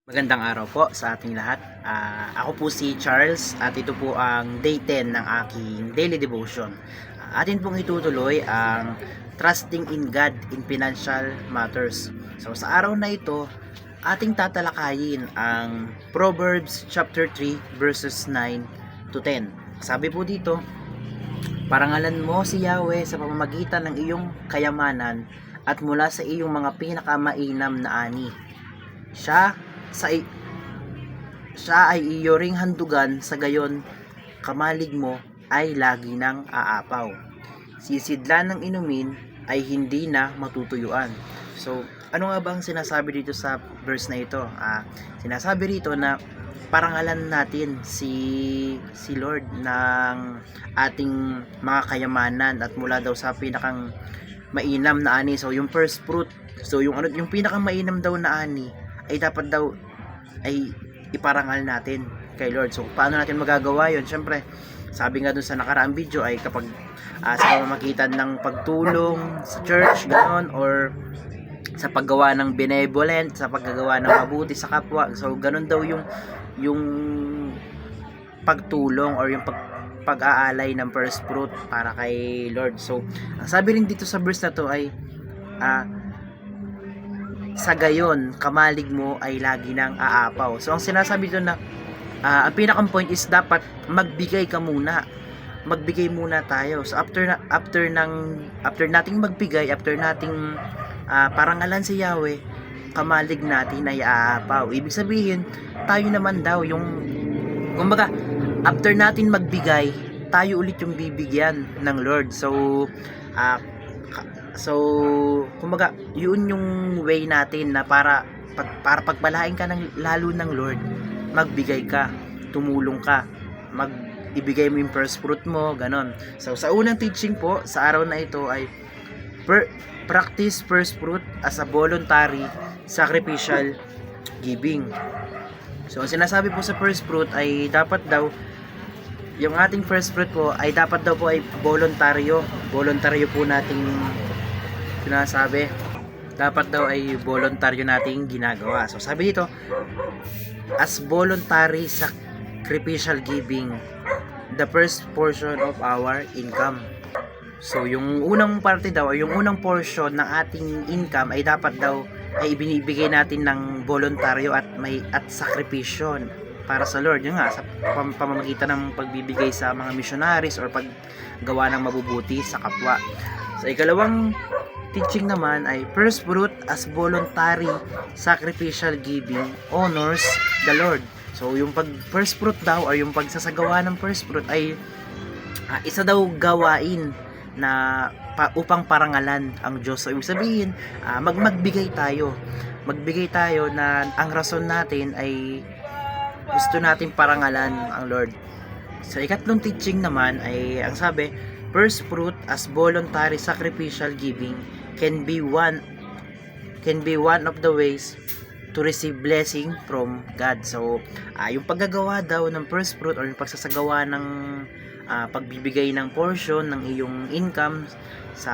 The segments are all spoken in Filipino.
Magandang araw po sa ating lahat. Ako po si Charles at ito po ang day 10 ng aking daily devotion. Atin pong itutuloy ang Trusting in God in Financial Matters. So sa araw na ito, ating tatalakayin ang Proverbs chapter 3 verses 9 to 10. Sabi po dito, parangalan mo si Yahweh sa pamamagitan ng iyong kayamanan at mula sa iyong mga pinakamainam na ani. Siya ay iyo ring handugan, sa gayon kamalig mo ay lagi nang aapaw. Sisidlan ng inumin ay hindi na matutuyuan. So, ano nga bang sinasabi dito sa verse na ito? Sinasabi rito na parangalan natin si Lord ng ating mga kayamanan at mula daw sa pinakang mainam na ani. So, yung first fruit. So, yung pinakang mainam daw na ani ay dapat daw ay iparangal natin kay Lord. So paano natin magagawa yon? Siyempre, sabi nga dun sa nakaraang video ay kapag sa pamamagitan ng pagtulong sa church, ganon, or sa paggawa ng benevolent, sa paggagawa ng mabuti sa kapwa. So ganon daw yung pagtulong or yung pag-aalay ng first fruit para kay Lord. So sabi rin dito sa verse na to ay sa gayon kamalig mo ay lagi nang aapaw. So ang sinasabi doon na ang pinakang point is dapat magbigay ka muna. Magbigay muna tayo. So after nating magbigay, after nating parangalan si Yahweh, kamalig natin ay aapaw. Ibig sabihin, tayo naman daw yung kumbaga after natin magbigay, tayo ulit yung bibigyan ng Lord. So kumbaga, yun yung way natin na para pagpalain ka lalo ng Lord, magbigay ka, tumulong ka, ibigay mo yung first fruit mo, ganon. So sa unang teaching po sa araw na ito ay practice first fruit as a voluntary sacrificial giving. So ang sinasabi po sa first fruit ay dapat daw yung ating first fruit po ay dapat daw po ay voluntaryo po nating sinasabi, dapat daw ay voluntaryo nating ginagawa. So sabi dito, as voluntary sacrificial giving the first portion of our income. So yung unang parte daw, yung unang portion ng ating income ay dapat daw ay ibinibigay natin ng voluntaryo at sakripisyo para sa Lord. Yun nga, sa pamamagitan ng pagbibigay sa mga missionaries or paggawa ng mabubuti sa kapwa. Sa ikalawang teaching naman ay first fruit as voluntary sacrificial giving honors the Lord. So yung first fruit daw or yung pagsasagawa ng first fruit ay isa daw gawain na upang parangalan ang Diyos. So ibig sabihin, magbigay tayo na ang rason natin ay gusto natin parangalan ang Lord. Sa ikatlong teaching naman ay ang sabi, first fruit as voluntary sacrificial giving can be one of the ways to receive blessing from God. So, yung paggagawa daw ng first fruit or yung pagsasagawa ng pagbibigay ng portion ng iyong income sa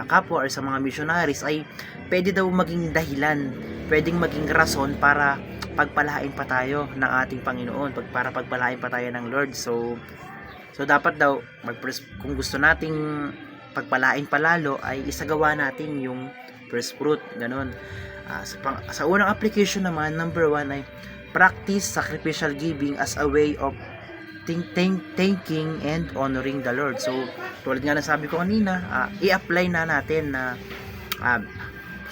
kapwa or sa mga missionaries ay pwede daw maging dahilan, pwedeng maging rason para pagpalain pa tayo ng ating Panginoon, para pagpalain pa tayo ng Lord. So dapat daw kung gusto nating pagpalain palalo ay isagawa natin yung first fruit, ganon. Sa unang application naman, number 1 ay practice sacrificial giving as a way of thanking and honoring the Lord. So tulad nga ng sabi ko kanina, i-apply na natin na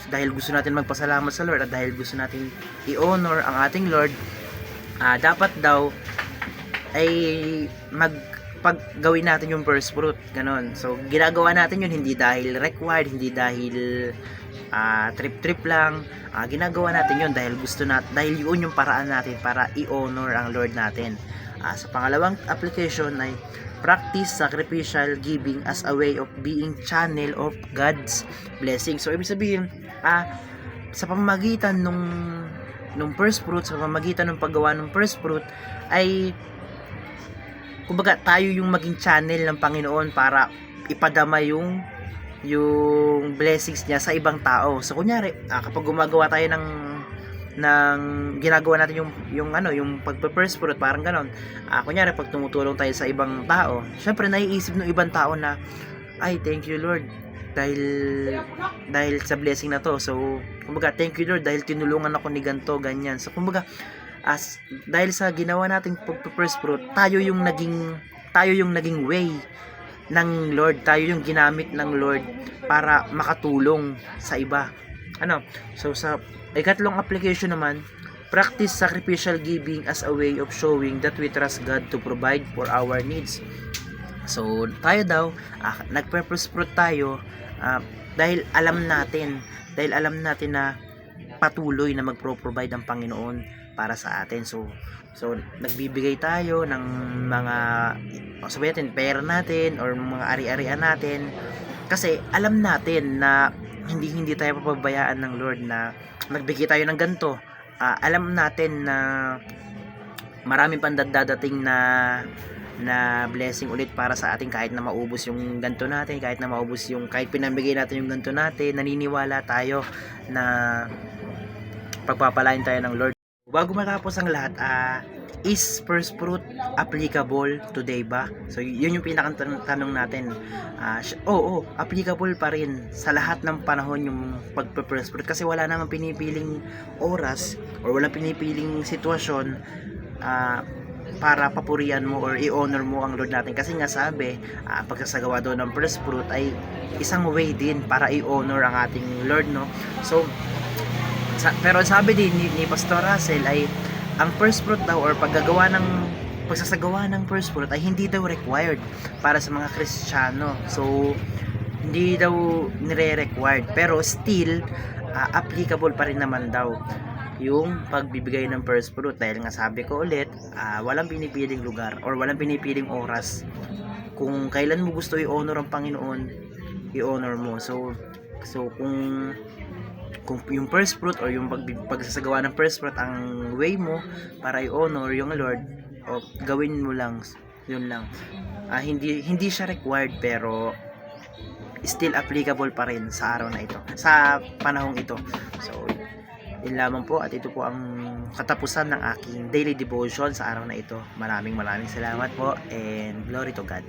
dahil gusto natin magpasalamat sa Lord at dahil gusto natin i-honor ang ating Lord, dapat daw ay paggawin natin yung first fruit, ganon. So ginagawa natin yun hindi dahil required, hindi dahil trip lang, ginagawa natin yun dahil dahil yun yung paraan natin para i-honor ang Lord natin. Sa pangalawang application ay practice sacrificial giving as a way of being channel of God's blessing. So ibig sabihin, sa pamamagitan nung first fruit, sa pamamagitan ng paggawa ng first fruit ay kumbaga tayo yung maging channel ng Panginoon para ipadama yung blessings niya sa ibang tao. So kunyari, kapag gumagawa tayo ng ng ginagawa natin yung ano, yung pagpe-first fruit, parang ganon. Kunyari pag tumutulong tayo sa ibang tao, syempre naiisip ng ibang tao na, ay, thank you Lord dahil sa blessing na to. So kumbaga, thank you Lord dahil tinulungan ako ni ganto, ganyan. So kumbaga, dahil sa ginawa nating pagpe-first fruit, tayo yung naging way ng Lord, tayo yung ginamit ng Lord para makatulong sa iba. So sa ikatlong application naman, practice sacrificial giving as a way of showing that we trust God to provide for our needs. So tayo daw, nagpe-first fruit tayo dahil alam natin na patuloy na magpro-provide ang Panginoon para sa atin. So nagbibigay tayo ng mga, sabihin natin, pera natin or mga ari-arian natin kasi alam natin na hindi tayo papabayaan ng Lord na magbigay tayo ng ganito. Alam natin na maraming pang dadating na blessing ulit para sa atin kahit na maubos yung ganito natin, kahit pinamigay natin yung ganito natin, naniniwala tayo na pagpapalain tayo ng Lord. Bago matapos ang lahat, is first fruit applicable today ba? So yun yung pinakatanong natin. Oo, applicable pa rin sa lahat ng panahon yung pagpe-first fruit kasi wala namang pinipiling oras or wala pinipiling sitwasyon para papurihan mo or i-honor mo ang Lord natin, kasi nga sabi, pagsasagawa daw ng first fruit ay isang way din para i-honor ang ating Lord, no? So pero sabi din ni Pastor Russell ay ang first fruit daw or pagsasagawa ng first fruit ay hindi daw required para sa mga Kristiyano. So hindi daw nire-required, pero still applicable pa rin naman daw yung pagbibigay ng first fruit, dahil nga sabi ko ulit, walang pinipiling lugar or walang pinipiling oras. Kung kailan mo gusto i-honor ang Panginoon, i-honor mo. So kung yung first fruit or yung pagsasagawa ng first fruit ang way mo para i-honor yung Lord, gawin mo lang, yun lang. Hindi siya required, pero still applicable pa rin sa araw na ito, sa panahong ito. So yun lamang po, at ito po ang katapusan ng aking daily devotion sa araw na ito. Maraming salamat po, and glory to God.